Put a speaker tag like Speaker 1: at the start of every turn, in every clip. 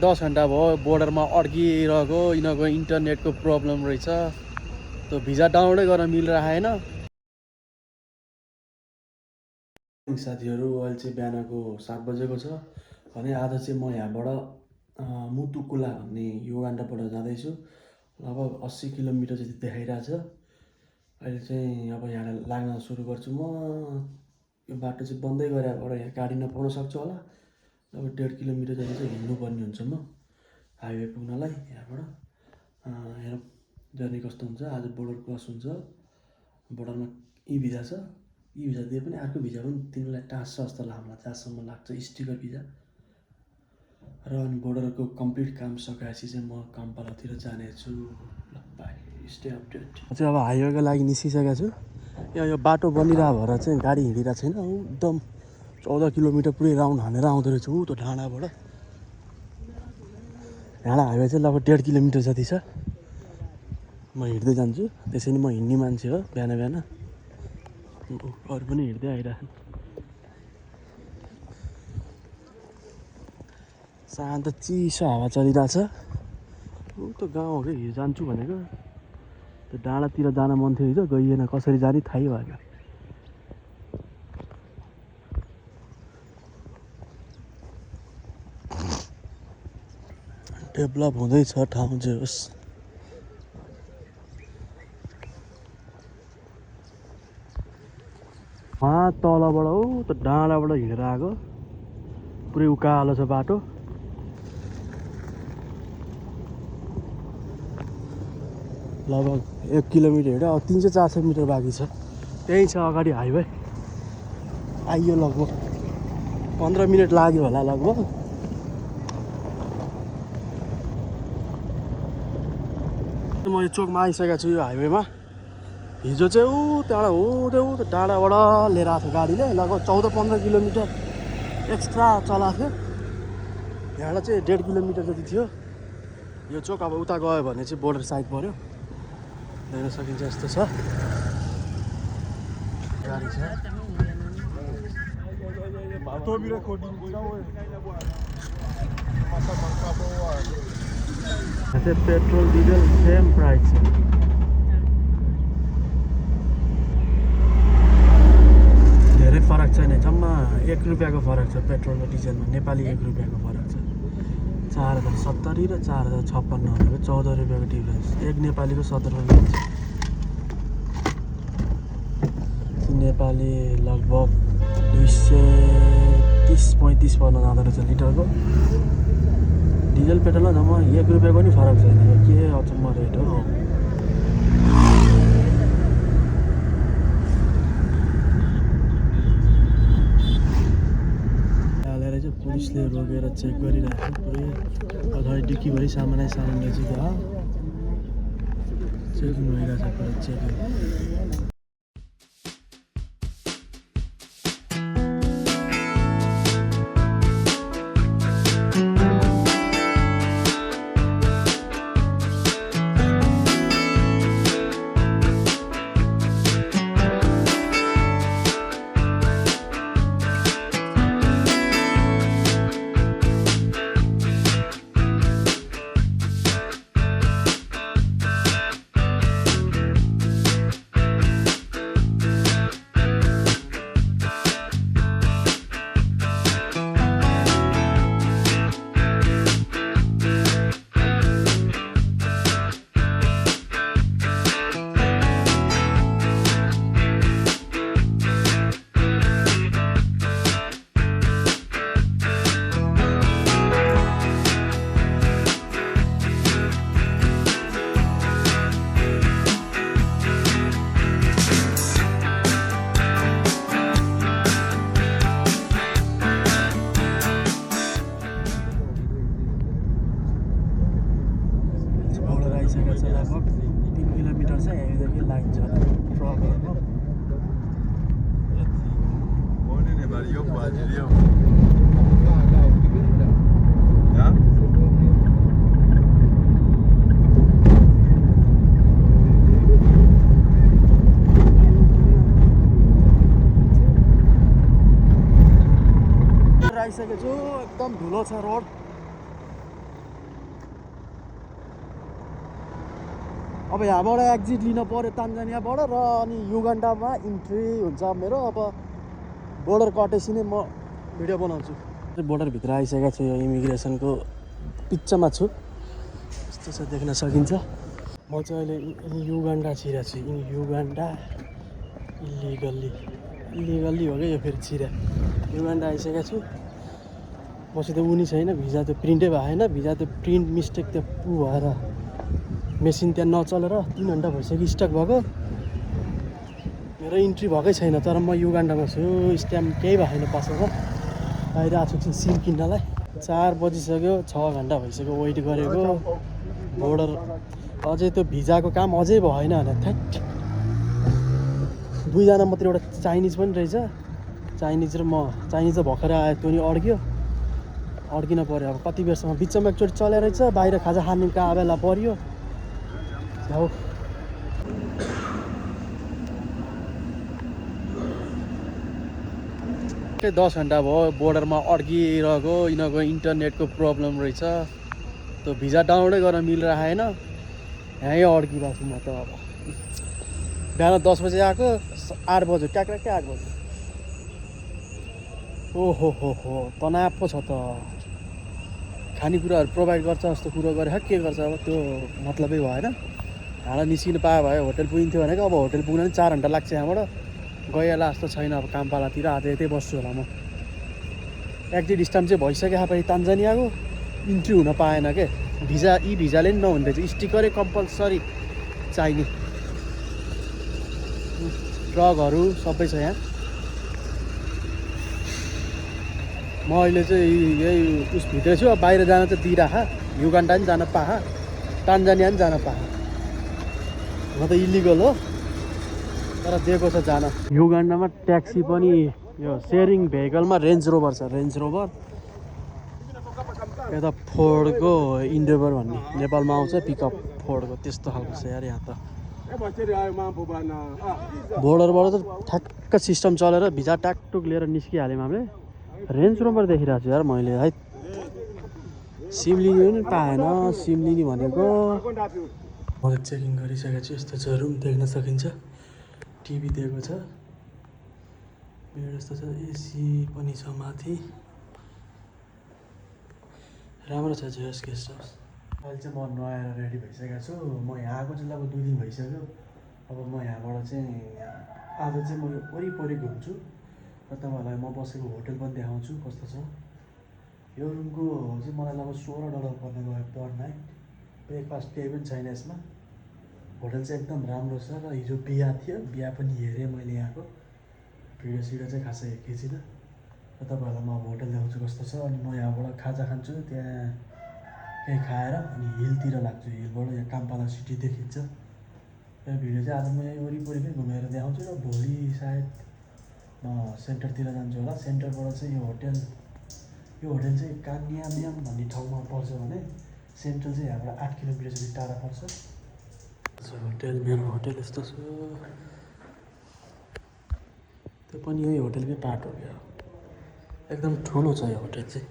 Speaker 1: 10 घन्टा भयो बोर्डरमा अड्किरहेको यिनीहरूको इन्टरनेटको प्रब्लम रहेछ त्यो भिजा डाउनलोडै गर्न मिलिरहेको छैन साथीहरू अहिले चाहिँ बिहानको 7 बजेको छ भने आज चाहिँ म यहाँबाट मुतुकुला भन्ने युगान्डाबाट जाँदैछु लगभग 80 किलोमिटर जति देखाइरहेछ अहिले चाहिँ अब यहाँ लाग्न सुरु गर्छु म यो बाटो चाहिँ बन्दै गरेबाट यहाँ गाडी नपाउन सक्छ होला अब 1.5 किलोमिटर जति चाहिँ हिँड्नुपर्ने हुन्छ म हाइवे पुग्नलाई यहाँबाट हेरौँ जर्नी कस्तो हुन्छ आज बोर्डर क्रस हुन्छ बोर्डरमा ई भिजा छ ई भिजा दिए पनि अर्को भिजा पनि तिमीलाई टाँस्छ जस्तो हामीलाई जहाँसम्म लाग्छ स्टिकर भिजा र अनि बोर्डरको कम्प्लिट काम सकाएपछि चाहिँ म काम्पालातिर जानेछु ल बाई स्टे अपडेट चाहिँ अब हाइवेको लागि निस्किसकेको छु यो बाटो बनिरहेको भएर चाहिँ गाडी हिँडिरहेको छैन एकदम 14 किलोमिटर पुरै राउन्ड हानेर आउँदो रहेछ ऊ त्यो डाँडाबाट डाँडा हाइवे चाहिँ लगभग 1.5 किलोमिटर जति छ म हिँड्दै जान्छु त्यसैले म हिँड्ने मान्छे हो बिहान बिहान अरू पनि हिँड्दै आइरहेको शान्त चिसो हावा चलिरहेछ ऊ त गाउँ हो कि हिजो जान्छु भनेको त्यो डाँडातिर जान मन थियो हिजो गइएन कसरी जाने थाहै भएन डेभलप हुँदैछ ठाउँ चाहिँ होस् वहाँ तलबाट ऊ त डाँडाबाट हिँडेर आएको पुरै उकालो छ बाटो लगभग 1 किलोमिटर हिँड्यो अब 300-400 मिटर बाँकी छ त्यही छ अगाडि हाइवे आइयो लगभग 15 मिनट लाग्यो होला लगभग म यो चोकमा आइसकेको छु यो हाइवेमा हिजो चाहिँ ऊ त्यहाँबाट हुँदै ऊ डाँडाबाट लिएर आएको थियो गाडीले लगभग 14-15 किलोमिटर एक्स्ट्रा चलाएको थियो यहाँबाट चाहिँ 1.5 किलोमिटर जति थियो यो चोक अब उता गयो भने चाहिँ बोर्डर साइड पऱ्यो हेर्न सकिन्छ यस्तो छ गाडी छ पेट्रोल डिजल सेम प्राइस छ धेरै फरक छैन जम्मा 1 रुपियाँको फरक छ पेट्रोल र डिजलमा नेपाली 1 रुपियाँको फरक छ 4070 र 4056 भनेको 14 रुपियाँको डिफ्रेन्स एक नेपालीको 17 रुपियाँ छ नेपाली लगभग 230-35 पर्न जाँदो रहेछ लिटरको डिजल पेट्रोलमा जम्मा 1 रुपियाँको नि फरक छैन के अचम्म रेट हो पुलिसले रोकेर चेक गरिरहेको पुरै अगाडि डिक्कीभरि सामान रहेछ क्या चेकिङ भइरहेछ पुरै चेकिङ लगभग 3 किलोमिटर छ यहाँदेखि लाइन छ ट्रकहरूको आइसकेको छु एकदम धुलो छ रोड अब यहाँबाट एक्जिट लिन पऱ्यो तान्जानियाबाट र अनि युगान्डामा इन्ट्री हुन्छ मेरो। अब बोर्डर कटेपछि नै म भिडियो बनाउँछु। बोर्डरभित्र आइसकेको छु, यो इमिग्रेसनको पिच्चमा छु, यस्तो छ देख्न सकिन्छ। म चाहिँ अहिले युगान्डा छिरेको छु। युगान्डा इलिगल्ली हो क्या यो, फेरि छिरे युगान्डा आइसकेको छु। मसित उनी छैन, भिजा त्यो प्रिन्टै भएन, भिजा त्यो प्रिन्ट मिस्टेक त्यो भएर मेसिन त्यहाँ नचलेर 3 घन्टा भइसक्यो स्टक भएको। मेरो इन्ट्री भएकै छैन, तर म युगान्डामा छु। स्ट्याम्प केही भएन पासपोर्टमा। बाहिर आएको छु सिम किन्नलाई। 4 बजिसक्यो, 6 घन्टा भइसक्यो वेट गरेको। बोर्डर अझै त्यो भिजाको काम अझै भएन भने थ्याट 2 जना मात्रै, एउटा चाइनिज पनि रहेछ। चाइनिज र म, चाइनिज त भर्खर आयो, त्यो नि अड्किन पऱ्यो। अब कति बेरसम्म बिचमा एकचोटि चलेर रहेछ, बाहिर खाजा खाने कहाँ बेला पऱ्यो हौ। के 10 घन्टा भयो बोर्डरमा अड्किरहेको। यिनीहरूको इन्टरनेटको प्रब्लम रहेछ, त्यो भिजा डाउनलोडै गर्न मिलिरहेन। यहीँ अड्किरहेको छु म त। अब बिहान 10 बजे आएको, 8 बज्यो, ट्याक्कै 8 बज्यो। ओहो तनाव पो छ त। खानेकुराहरू प्रोभाइड गर्छ जस्तो कुरो गरेर के गर्छ अब, त्यो मतलबै भएन। हाल निस्किनु पाए भयो, होटल पुगिन्थ्यो भनेको। अब होटल पुग्न पनि 4 घन्टा लाग्छ यहाँबाट। गइहाल्ला जस्तो छैन अब, काम्पालातिर आज यतै बस्छु होला म। एक्जिट स्ट्याम्प चाहिँ भइसक्यो पालि तान्जानियाको, इन्ट्री हुन पाएन के। भिजाले पनि नहुँदै रहेछ, स्टिकरै कम्पलसरी चाहिने। ट्रकहरू सबै छ यहाँ। म अहिले चाहिँ यही उसभित्रै छु। अब बाहिर जान चाहिँ दिइराखा, युगान्डा पनि जान पाहा, तान्जानिया पनि जान पाहा। म त इलिगल हो तर दिएको छ जान। युगान्डामा ट्याक्सी पनि यो सेयरिङ भेहिकलमा रेन्ज रोभर छ, रेन्ज रोभर। यता फोर्डको इन्डेभर भन्ने नेपालमा आउँछ, पिकअप फोर्डको त्यस्तो खालको छ यार यहाँ त। बोर्डरबाट त ठ्याक्क सिस्टम चलेर भिजा टाकटुक लिएर निस्किहाल्यौँ हामीले। रेन्ज रोभर देखिरहेको छु यार मैले। है सिम लिनु पनि पाएन, सिम लिने भनेको। मैले चेकिङ गरिसकेको छु। यस्तो छ, रुम देख्न सकिन्छ, टिभी दिएको छ, बेड यस्तो छ, एसी पनि छ माथि। राम्रो छ जेएस गेस्ट हाउस। अहिले चाहिँ म नुहाएर रेडी भइसकेको छु। म यहाँ आएको चाहिँ लगभग 2 दिन भइसक्यो। अब म यहाँबाट चाहिँ आज चाहिँ म वरिपरि घुम्छु र तपाईँहरूलाई म बसेको होटल पनि देखाउँछु कस्तो छ। यो रुमको चाहिँ मलाई लगभग $16 पर्ने गयो पर नाइट। ब्रेकफास्ट केही पनि छैन यसमा। होटल चाहिँ एकदम राम्रो छ। र हिजो बिहा थियो, बिहा पनि हेरेँ मैले यहाँको। भिडियो चाहिँ खासै खिचिनँ र तपाईँहरूलाई म अब होटल देखाउँछु कस्तो छ। अनि म यहाँबाट खाजा खान्छु, त्यहाँ केही खाएर अनि हिलतिर लाग्छु। हिलबाट यहाँ काम्पाला सिटी देखिन्छ। र भिडियो चाहिँ आज म यहाँ वरिपरिकै घुमेर देखाउँछु। र भोलि सायद म सेन्टरतिर जान्छु होला। सेन्टरबाट चाहिँ यो होटल चाहिँ कान्याम्याम भन्ने ठाउँमा पर्छ भने सेन्ट्रल चाहिँ यहाँबाट 8 किलोमिटर जति टाढा पर्छ। होटल, मेरो होटल यस्तो छ। त्यो पनि यही होटलकै पार्ट हो क्या। एकदम ठुलो छ यो होटल चाहिँ।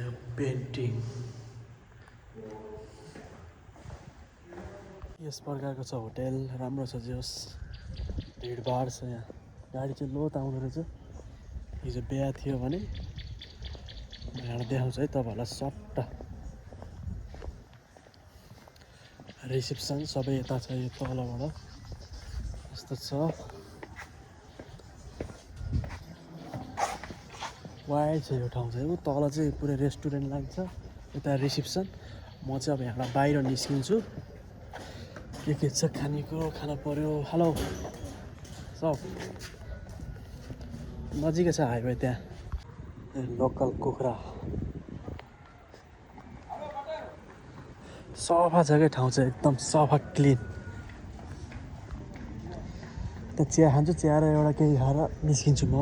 Speaker 1: यो पेन्टिङ यस प्रकारको छ होटल। राम्रो छ, जोस् भिडभाड छ यहाँ। गाडी चाहिँ लोत आउँदो रहेछ। हिजो बिहा थियो भने म यहाँ देखाउँछु है तपाईँहरूलाई सट्ट। रिसेप्सन सबै यता छ, यो तलबाट यस्तो छ। वाइड छ यो ठाउँ चाहिँ। ऊ तल चाहिँ पुरै रेस्टुरेन्ट लाग्छ, यता रिसेप्सन। म चाहिँ अब यहाँबाट बाहिर निस्किन्छु। के छ खानेकुरो खान पर्यो। हेलो सब नजिकै छ हाइवे, त्यहाँ लोकल कुखुरा। सफा छ क्या ठाउँ चाहिँ, एकदम सफा क्लिन। त चिया खान्छु, चिया र एउटा केही खाएर निस्किन्छु म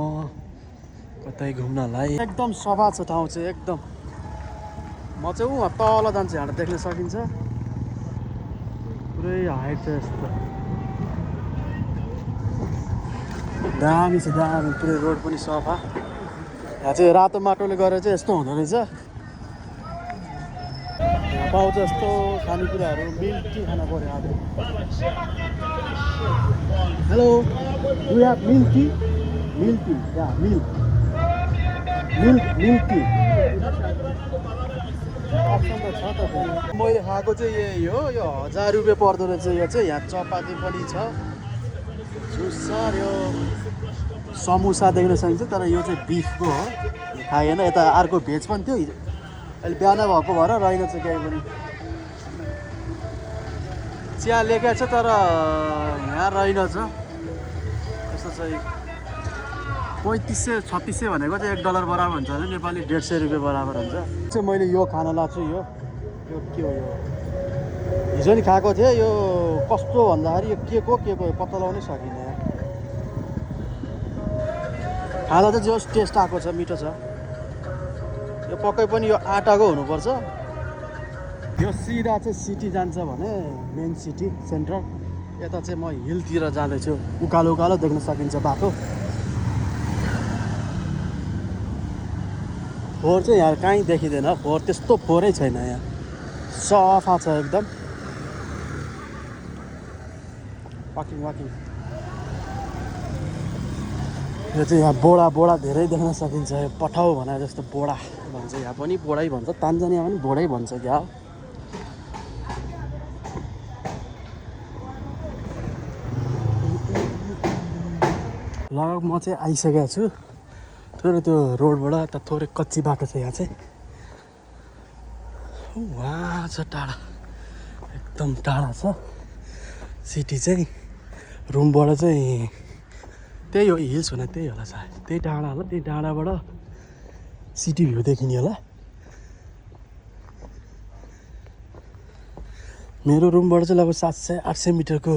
Speaker 1: कतै घुम्नलाई। एकदम सफा छ ठाउँ चाहिँ एकदम। म चाहिँ उहाँ तल जान्छु, यहाँ देख्न सकिन्छ पुरै हाइट छ यस्तो। दामी छ, दामी पुरै रोड पनि सफा। यहाँ चाहिँ रातो माटोले गरेर चाहिँ यस्तो हुँदो रहेछ। यहाँ पाउँछ जस्तो खानेकुराहरू मिल्क टी खान पऱ्यो आज। Hello, do have milk tea? Milk tea, yeah milk tea option त छ त फेरि। मैले खाएको चाहिँ यही हो, यो 1000 रुपियाँ पर्दो रहेछ। यो चाहिँ यहाँ चपाती पनि छ, जुस छ, यो समोसा देख्न सकिन्छ, तर यो चाहिँ बिफको हो, खाएन। यता अर्को भेज पनि थियो, अहिले बिहान भएको भएर रहेनछ केही पनि। चिया लेखेको छ तर यहाँ रहेनछ। यस्तो चाहिँ 3500-3600 भनेको चाहिँ $1 बराबर हुन्छ भने नेपाली 150 रुपियाँ बराबर हुन्छ। चाहिँ मैले यो खान लाग्छु। यो के हो? यो हिजो नि खाएको थिएँ। यो कस्तो भन्दाखेरि यो के को पत्ता लगाउनै सकिनँ। खाँदा चाहिँ जस टेस्ट आएको छ, मिठो छ। यो पक्कै पनि यो आटाको हुनुपर्छ। यो सिधा चाहिँ सिटी जान्छ भने मेन सिटी सेन्ट्रल। यता चाहिँ म हिलतिर जाँदैछु। उकालो उकालो देख्न सकिन्छ बाटो। फोहोर चाहिँ यहाँ कहीँ देखिँदैन। फोहोर त्यस्तो फोहोरै छैन यहाँ, सफा छ एकदम। वाकिङ यो चाहिँ यहाँ बोडा धेरै देख्न सकिन्छ। यो पठाउ भने जस्तो बोडा भन्छ, यहाँ पनि बोडै भन्छ, तान्जानिया पनि बोडै भन्छ क्या। लगभग म चाहिँ आइसकेको छु। तर त्यो रोडबाट त थोरै कच्ची बाटो छ यहाँ चाहिँ। वहाँ छ टाढा, एकदम टाढा छ सिटी चाहिँ। रुमबाट चाहिँ त्यही हो, हिल्स भने त्यही होला सायद, त्यही डाँडा होला। त्यही डाँडाबाट सिटी भ्यू देखिने होला। मेरो रुमबाट चाहिँ लगभग 700-800 मिटरको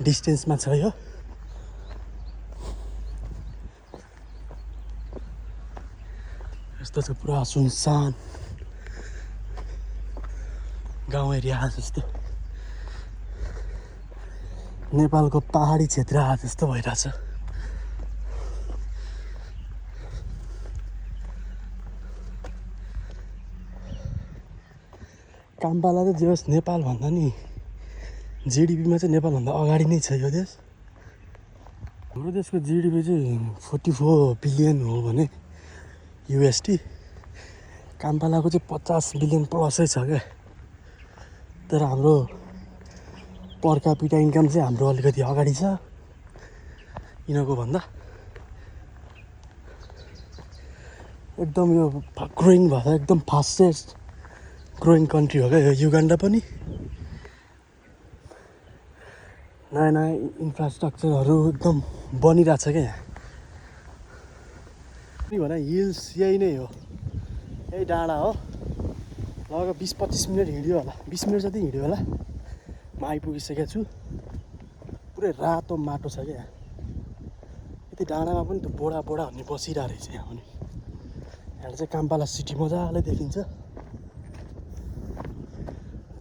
Speaker 1: डिस्टेन्समा छ यो। यस्तो चाहिँ पुरा सुनसान गाउँ एरिया जस्तो, नेपालको पहाडी क्षेत्र जस्तो भइरहेछ। काम्पाला चाहिँ जे होस् नेपालभन्दा नि जिडिपीमा चाहिँ नेपालभन्दा अगाडि नै छ यो देश। हाम्रो देशको जिडिपी चाहिँ 44 बिलियन हो भने USD, काम्पालाको चाहिँ 50 बिलियन प्लसै छ क्या। तर हाम्रो पर क्यापिटा इन्कम चाहिँ हाम्रो अलिकति अगाडि छ यिनीहरूको भन्दा। एकदम यो ग्रोइङ भएर एकदम फास्टेस्ट ग्रोइङ कन्ट्री हो क्या यो युगान्डा पनि। नयाँ इन्फ्रास्ट्रक्चरहरू एकदम बनिरहेछ क्या यहाँ। भने हिल्स यही नै हो, यही डाँडा हो। लगभग 20-25 मिनट हिँड्यो होला, 20 मिनट जति हिँड्यो होला। म आइपुगिसकेको छु। पुरै रातो माटो छ क्या यहाँ। यति डाँडामा पनि त्यो बोडा भन्ने बसिरहेको रहेछ यहाँ पनि। यहाँ चाहिँ काम्पाला सिटी मजाले देखिन्छ।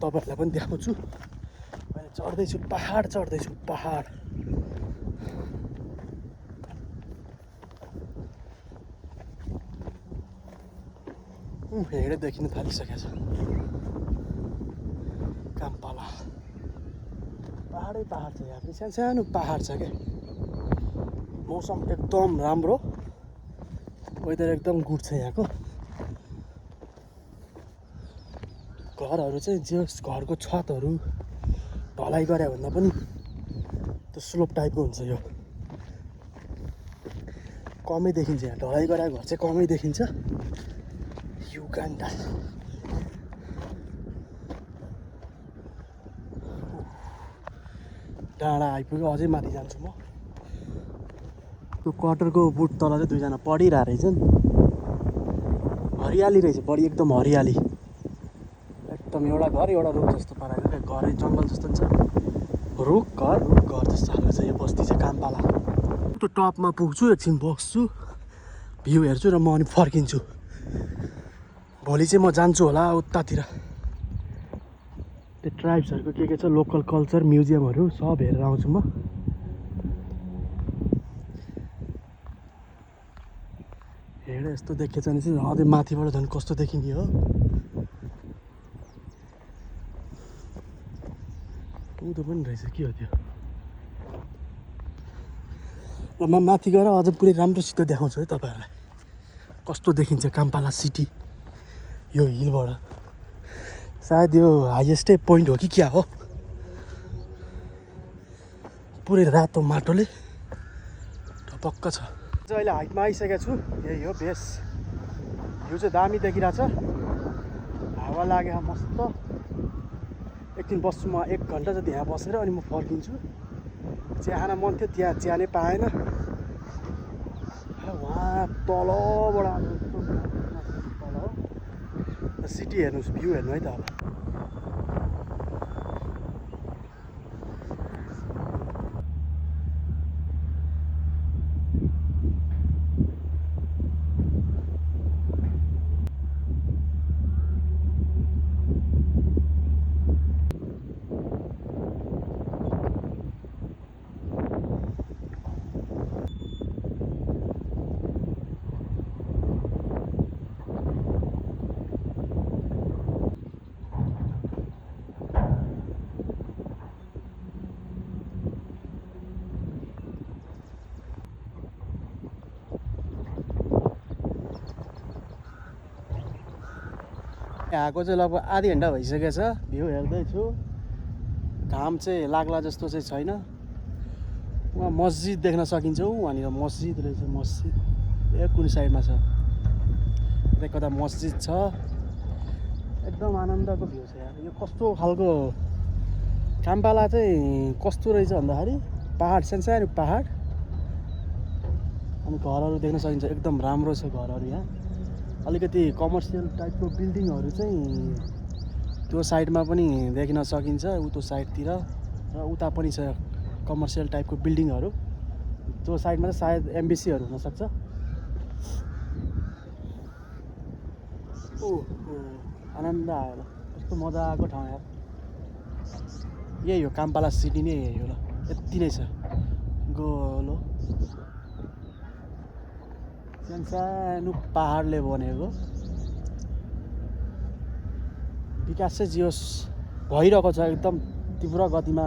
Speaker 1: तपाईँहरूलाई पनि देखाउँछु। अहिले चढ्दैछु, पहाड चढ्दैछु, पहाड। हिँडै देखिन थालिसकेको छ काम्पाला। पहाडै पहाड छ यहाँ पनि, सानो पहाड छ क्या। मौसम एकदम राम्रो, वेदर एकदम गुड छ यहाँको। घरहरू चाहिँ जे घरको छतहरू ढलाइ गरे भन्दा पनि त्यो स्लोप टाइपको हुन्छ। यो कमै देखिन्छ यहाँ, ढलाइ गरेको घर चाहिँ कमै देखिन्छ। युगान्डा डाँडा आइपुग्यो। अझै माथि जान्छु म। त्यो क्वार्टरको बुट तल चाहिँ दुईजना पढिरहेको रहेछन्। हरियाली रहेछ, बढी एकदम हरियाली। एकदम एउटा घर एउटा रुख जस्तो पाराको क्या, घरै जङ्गल जस्तो नि छ। रुख घर जस्तो खालको छ यो बस्ती चाहिँ काम्पाला। त्यो टपमा पुग्छु, एकछिन बस्छु, भ्यू हेर्छु र म अनि फर्किन्छु। भोलि चाहिँ म जान्छु होला उतातिर। त्यो ट्राइब्सहरूको के छ, लोकल कल्चर म्युजियमहरू सब हेरेर आउँछु म। हेर यस्तो देखेछ भने चाहिँ अझै माथिबाट झन् कस्तो देखिने हो। उँधो पनि रहेछ के हो त्यो र म माथि गएर अझ पुरै राम्रोसित देखाउँछु है तपाईँहरूलाई कस्तो देखिन्छ काम्पाला सिटी यो हिलबाट सायद यो हाइएस्टै पोइन्ट हो कि क्या हो पुरै रातो माटोले ढपक्क छ अहिले हाइटमा आइसकेको छु यही हो बेस यो चाहिँ दामी देखिरहेछ हावा लाग्यो मस्त एकदिन बस्छु म 1 घन्टा जति यहाँ बसेर अनि म फर्किन्छु चिया खान मन थियो त्यहाँ चिया नै पाएन वहाँ तलबाट तल सिटी हेर्नुहोस् भ्यू हेर्नु है त अब आएको चाहिँ लगभग आधी घन्टा भइसकेको छ भ्यू हेर्दैछु घाम चाहिँ लाग्ला जस्तो चाहिँ छैन वहाँ मस्जिद देख्न सकिन्छ वहाँनिर मस्जिद रहेछ मस्जिद कुन साइडमा छ यता कता मस्जिद छ एकदम आनन्दको भ्यू छ यार यो कस्तो खालको काम्पाला चाहिँ कस्तो रहेछ भन्दाखेरि पहाड सानो पहाड अनि घरहरू देख्न सकिन्छ एकदम राम्रो छ घरहरू यहाँ अलिकति कमर्सियल टाइपको बिल्डिङहरू चाहिँ त्यो साइडमा पनि देख्न सकिन्छ उतो साइडतिर र उता पनि छ कमर्सियल टाइपको बिल्डिङहरू त्यो साइडमा चाहिँ सायद एम्बेसीहरू हुनसक्छ आनन्द आयो ल कस्तो मजाको ठाउँ यार यही हो काम्पाला सिटी नै यही हो ल यति नै छ गोलो सानो पहाडले बनेको विकास चाहिँ जियोस् भइरहेको छ एकदम तीव्र गतिमा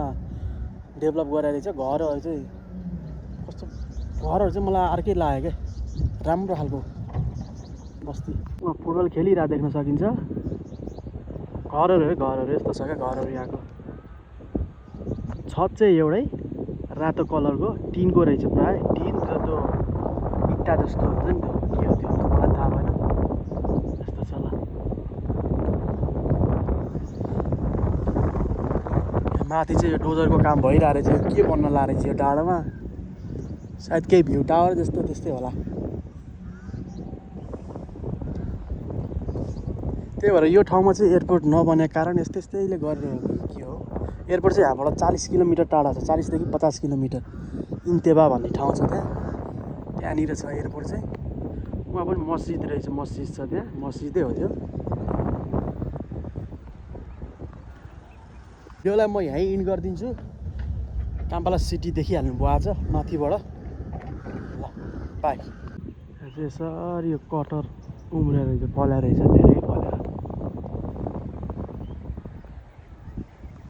Speaker 1: डेभलप गरेर चाहिँ घरहरू चाहिँ कस्तो घरहरू चाहिँ मलाई अर्कै लाग्यो क्या राम्रो खालको बस्ती फुटबल खेलिरहेको देख्न सकिन्छ घरहरू यस्तो छ क्या घरहरू यहाँको छत चाहिँ एउटै रातो कलरको टिनको रहेछ प्राय टिन र त्यो इट्टा जस्तो हुन्छ नि के हो त्यो मलाई थाहा भएन यस्तो छ ल माथि चाहिँ यो डोजरको काम भइरहेको रहेछ के बन्न लागेको रहेछ यो डाँडामा सायद केही भ्यू टावर जस्तो त्यस्तै होला त्यही भएर यो ठाउँमा चाहिँ एयरपोर्ट नबनेको कारण यस्तैले गरेर के हो एयरपोर्ट चाहिँ यहाँबाट 40 किलोमिटर टाढा छ 40 देखि 50 किलोमिटर इन्तेबा भन्ने ठाउँ छ त्यहाँनिर छ एयरपोर्ट चाहिँ उहाँ पनि मस्जिद रहेछ मस्जिद छ त्यहाँ मस्जिदै हो त्यो भिडियोलाई म यहीँ इन्ड गरिदिन्छु काम्पाला सिटी देखिहाल्नु भयो आज माथिबाट ल बाई यसरी यो कटर उम्रेर पलाएर रहेछ